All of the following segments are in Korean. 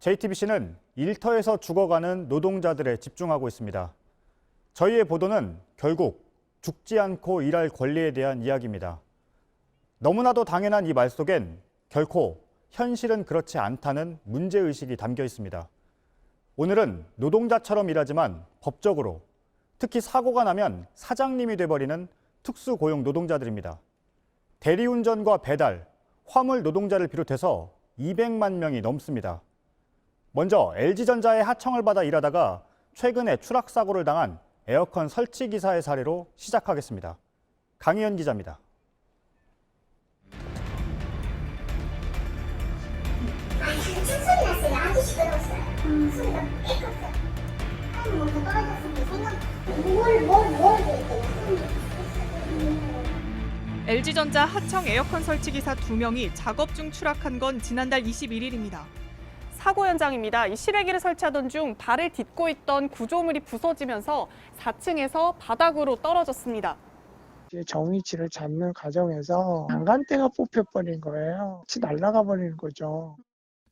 JTBC는 일터에서 죽어가는 노동자들에 집중하고 있습니다. 저희의 보도는 결국 죽지 않고 일할 권리에 대한 이야기입니다. 너무나도 당연한 이 말 속엔 결코 현실은 그렇지 않다는 문제의식이 담겨 있습니다. 오늘은 노동자처럼 일하지만 법적으로, 특히 사고가 나면 사장님이 돼버리는 특수고용 노동자들입니다. 대리운전과 배달, 화물 노동자를 비롯해서 200만 명이 넘습니다. 먼저 LG전자의 하청을 받아 일하다가 최근에 추락사고를 당한 에어컨 설치기사의 사례로 시작하겠습니다. 강희연 기자입니다. 소리 났어요. 아주 시끄러웠어요. 소리가 깨끗어요. 뭔가 떨어졌으면 뭘 LG전자 하청 에어컨 설치기사 2명이 작업 중 추락한 건 지난달 21일입니다. 사고 현장입니다. 이 실외기를 설치하던 중 발을 딛고 있던 구조물이 부서지면서 4층에서 바닥으로 떨어졌습니다. 정위치를 잡는 과정에서 난간대가 뽑혀버린 거예요. 같이 날아가 버리는 거죠.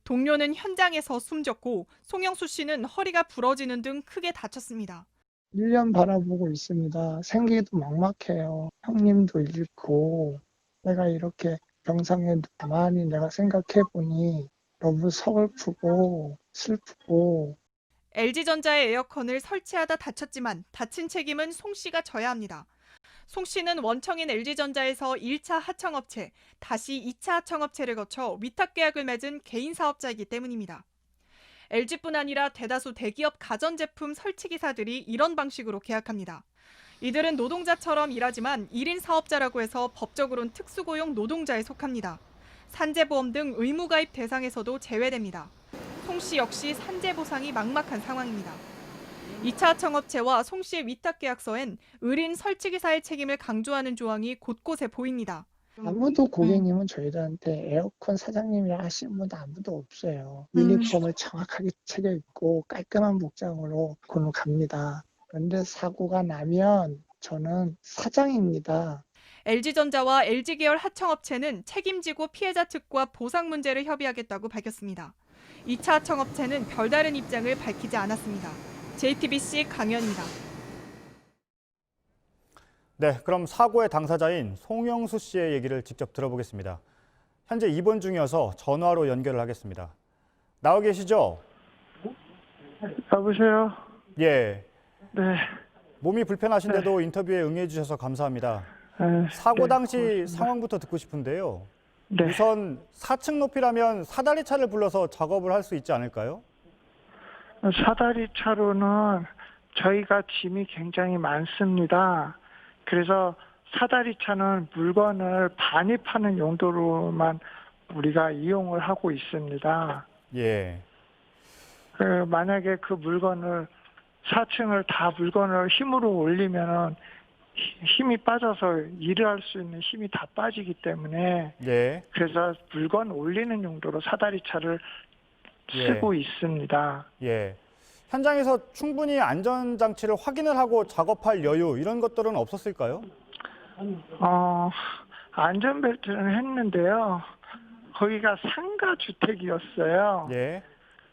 동료는 현장에서 숨졌고 송영수 씨는 허리가 부러지는 등 크게 다쳤습니다. 1년 바라보고 있습니다. 생기도 막막해요. 형님도 잃고 내가 이렇게 병상에 가만히 내가 생각해보니 너무 서글프고 슬프고. LG전자의 에어컨을 설치하다 다쳤지만 다친 책임은 송 씨가 져야 합니다. 송 씨는 원청인 LG전자에서 1차 하청업체, 다시 2차 하청업체를 거쳐 위탁계약을 맺은 개인 사업자이기 때문입니다. LG뿐 아니라 대다수 대기업 가전제품 설치기사들이 이런 방식으로 계약합니다. 이들은 노동자처럼 일하지만 1인 사업자라고 해서 법적으로는 특수고용 노동자에 속합니다. 산재보험 등 의무가입 대상에서도 제외됩니다. 송 씨 역시 산재보상이 막막한 상황입니다. 2차 하청업체와 송 씨의 위탁계약서엔 을인 설치기사의 책임을 강조하는 조항이 곳곳에 보입니다. 아무도 고객님은 저희들한테 에어컨 사장님이라 하시는 분도 아무도 없어요. 유니폼을 정확하게 차려입고 깔끔한 복장으로 그로 갑니다. 그런데 사고가 나면 저는 사장입니다. LG전자와 LG계열 하청업체는 책임지고 피해자 측과 보상 문제를 협의하겠다고 밝혔습니다. 2차 하청업체는 별다른 입장을 밝히지 않았습니다. JTBC 강연입니다. 네, 그럼 사고의 당사자인 송영수 씨의 얘기를 직접 들어보겠습니다. 현재 입원 중이어서 전화로 연결을 하겠습니다. 나와 계시죠? 여보세요? 예. 네. 몸이 불편하신데도 인터뷰에 응해 주셔서 감사합니다. 네. 사고 당시 고맙습니다. 상황부터 듣고 싶은데요. 네. 우선 4층 높이라면 사다리차를 불러서 작업을 할 수 있지 않을까요? 사다리 차로는 저희가 짐이 굉장히 많습니다. 그래서 사다리 차는 물건을 반입하는 용도로만 우리가 이용을 하고 있습니다. 예. 만약에 그 물건을 4층을 다 물건을 힘으로 올리면은 힘이 빠져서 일을 할 수 있는 힘이 다 빠지기 때문에 예. 그래서 물건 올리는 용도로 사다리 차를 쓰고 있습니다. 예. 현장에서 충분히 안전장치를 확인을 하고 작업할 여유 이런 것들은 없었을까요? 안전벨트는 했는데요. 거기가 상가 주택이었어요. 예.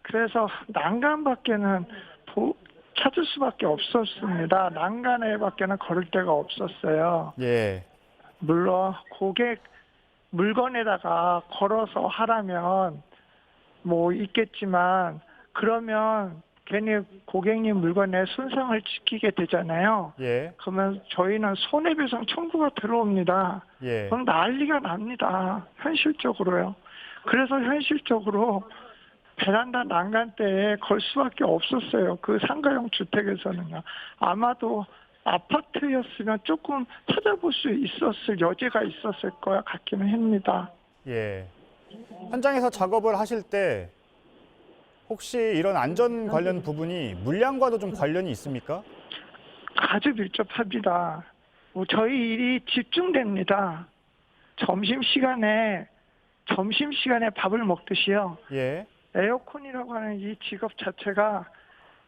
그래서 난간밖에는 찾을 수밖에 없었습니다. 난간에밖에는 걸을 데가 없었어요. 예. 물론 고객 물건에다가 걸어서 하라면 뭐 있겠지만 그러면 괜히 고객님 물건에 손상을 지키게 되잖아요. 예. 그러면 저희는 손해배상 청구가 들어옵니다. 예. 그럼 난리가 납니다. 현실적으로요. 그래서 현실적으로 베란다 난간대에 걸 수밖에 없었어요. 그 상가형 주택에서는요. 아마도 아파트였으면 조금 찾아볼 수 있었을 여지가 있었을 거야 같기는 합니다. 예. 현장에서 작업을 하실 때 혹시 이런 안전 관련 부분이 물량과도 좀 관련이 있습니까? 아주 밀접합니다. 저희 일이 집중됩니다. 점심시간에 밥을 먹듯이요. 예. 에어컨이라고 하는 이 직업 자체가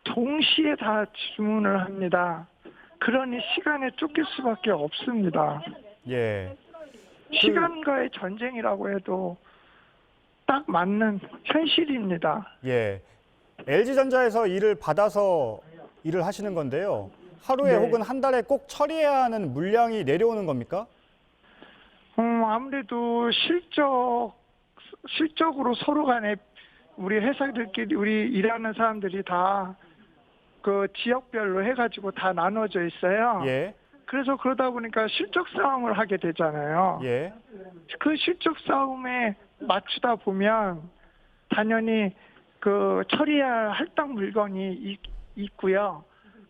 동시에 다 주문을 합니다. 그러니 시간에 쫓길 수밖에 없습니다. 예. 시간과의 전쟁이라고 해도 딱 맞는 현실입니다. 예. LG전자에서 일을 받아서 일을 하시는 건데요. 하루에 네. 혹은 한 달에 꼭 처리해야 하는 물량이 내려오는 겁니까? 아무래도 실적으로 서로 간에 우리 회사들끼리 우리 일하는 사람들이 다 그 지역별로 해가지고 다 나눠져 있어요. 예. 그래서 그러다 보니까 실적 싸움을 하게 되잖아요. 예. 그 실적 싸움에 맞추다 보면 당연히 그 처리해야 할 할당 물건이 있고요.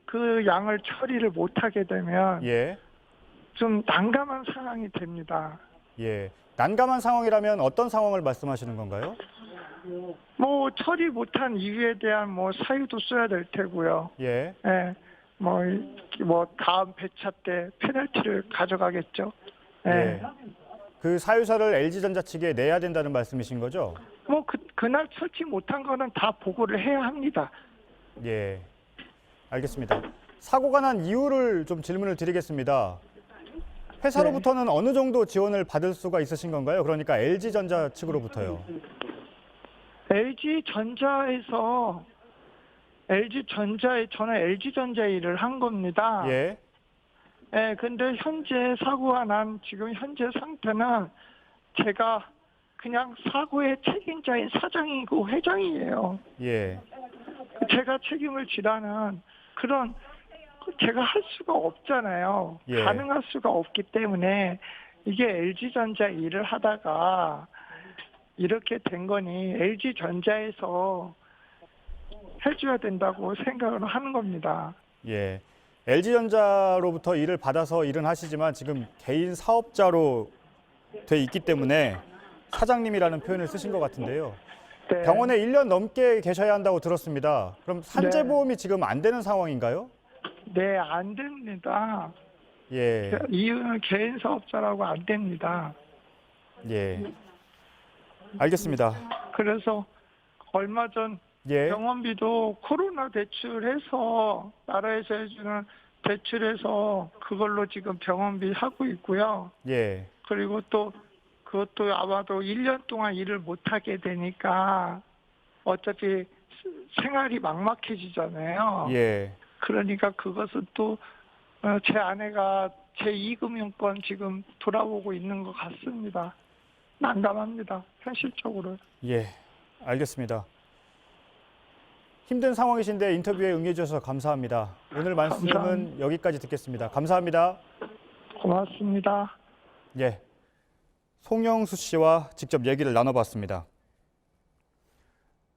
그 양을 처리를 못하게 되면 예. 좀 난감한 상황이 됩니다. 예. 난감한 상황이라면 어떤 상황을 말씀하시는 건가요? 뭐 처리 못한 이유에 대한 뭐 사유도 써야 될 테고요. 예. 예. 뭐 다음 배차 때 페널티를 가져가겠죠. 예. 예. 그 사유서를 LG전자 측에 내야 된다는 말씀이신 거죠? 뭐 그날 설치 못한 거는 다 보고를 해야 합니다. 예. 알겠습니다. 사고가 난 이유를 좀 질문을 드리겠습니다. 회사로부터는 어느 정도 지원을 받을 수가 있으신 건가요? 그러니까 LG전자 측으로부터요. 저는 LG전자에 일을 한 겁니다. 예. 예, 근데 현재 사고가 난 지금 현재 상태는 제가 그냥 사고의 책임자인 사장이고 회장이에요. 예. 제가 책임을 지라는 그런 제가 할 수가 없잖아요. 예. 가능할 수가 없기 때문에 이게 LG전자 일을 하다가 이렇게 된 거니 LG전자에서 해줘야 된다고 생각을 하는 겁니다. 예. LG전자로부터 일을 받아서 일은 하시지만 지금 개인 사업자로 돼 있기 때문에 사장님이라는 표현을 쓰신 것 같은데요. 네. 병원에 1년 넘게 계셔야 한다고 들었습니다. 그럼 산재보험이 지금 안 되는 상황인가요? 네, 안 됩니다. 예. 이유는 개인 사업자라고 안 됩니다. 예. 알겠습니다. 그래서 얼마 전 예. 병원비도 코로나 대출해서 나라에서 해주는 대출해서 그걸로 지금 병원비 하고 있고요. 예. 그리고 또 그것도 아마도 1년 동안 일을 못 하게 되니까 어차피 생활이 막막해지잖아요. 예. 그러니까 그것은 또 제 아내가 제2금융권 지금 돌아보고 있는 것 같습니다. 난감합니다. 현실적으로. 예. 알겠습니다. 힘든 상황이신데 인터뷰에 응해주셔서 감사합니다. 오늘 말씀은 감사합니다. 여기까지 듣겠습니다. 감사합니다. 고맙습니다. 예. 송영수 씨와 직접 얘기를 나눠봤습니다.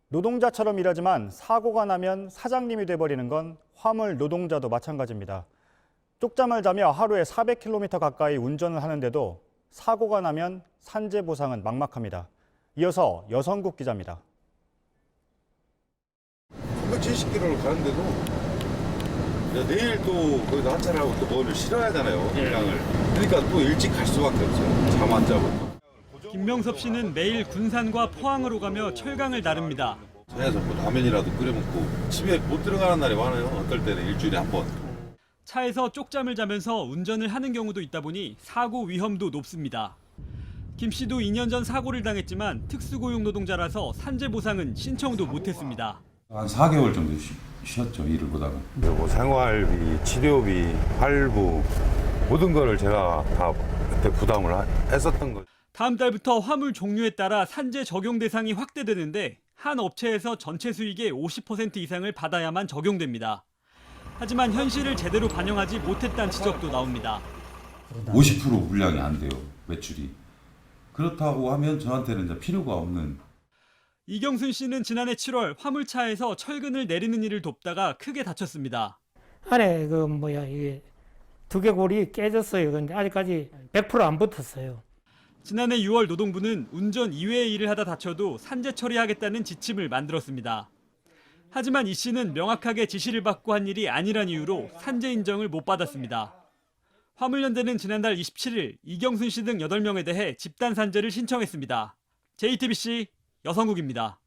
노동자처럼 일하지만 사고가 나면 사장님이 돼버리는 건 화물 노동자도 마찬가지입니다. 쪽잠을 자며 하루에 400km 가까이 운전을 하는데도 사고가 나면 산재 보상은 막막합니다. 이어서 여성국 기자입니다. 370km를 가는데도 내일 또 거기서 하차를 하고 또 뭐를 실어야 하잖아요. 물량을. 그러니까 또 일찍 갈 수밖에 없어요. 잠 안 자고. 김명섭 씨는 매일 군산과 포항으로 가며 철강을 나릅니다. 전에서 뭐 라면이라도 끓여 먹고 집에 못 들어가는 날이 많아요. 어떨 때는 일주일에 한 번. 차에서 쪽잠을 자면서 운전을 하는 경우도 있다 보니 사고 위험도 높습니다. 김 씨도 2년 전 사고를 당했지만 특수고용 노동자라서 산재 보상은 신청도 못했습니다. 한 4개월 정도 쉬었죠, 일을 보다가. 뭐 생활비, 치료비, 할부 모든 거를 제가 다 그때 부담을 했었던 거죠. 다음 달부터 화물 종류에 따라 산재 적용 대상이 확대되는데 한 업체에서 전체 수익의 50% 이상을 받아야만 적용됩니다. 하지만 현실을 제대로 반영하지 못했다는 지적도 나옵니다. 50% 물량이 안 돼요, 매출이. 그렇다고 하면 저한테는 이제 필요가 없는. 이경순 씨는 지난해 7월 화물차에서 철근을 내리는 일을 돕다가 크게 다쳤습니다. 안에 이게 두개골이 깨졌어요. 근데 아직까지 100% 안 붙었어요. 지난해 6월 노동부는 운전 이외의 일을 하다 다쳐도 산재 처리하겠다는 지침을 만들었습니다. 하지만 이 씨는 명확하게 지시를 받고 한 일이 아니란 이유로 산재 인정을 못 받았습니다. 화물연대는 지난달 27일 이경순 씨 등 8명에 대해 집단 산재를 신청했습니다. JTBC 여성국입니다.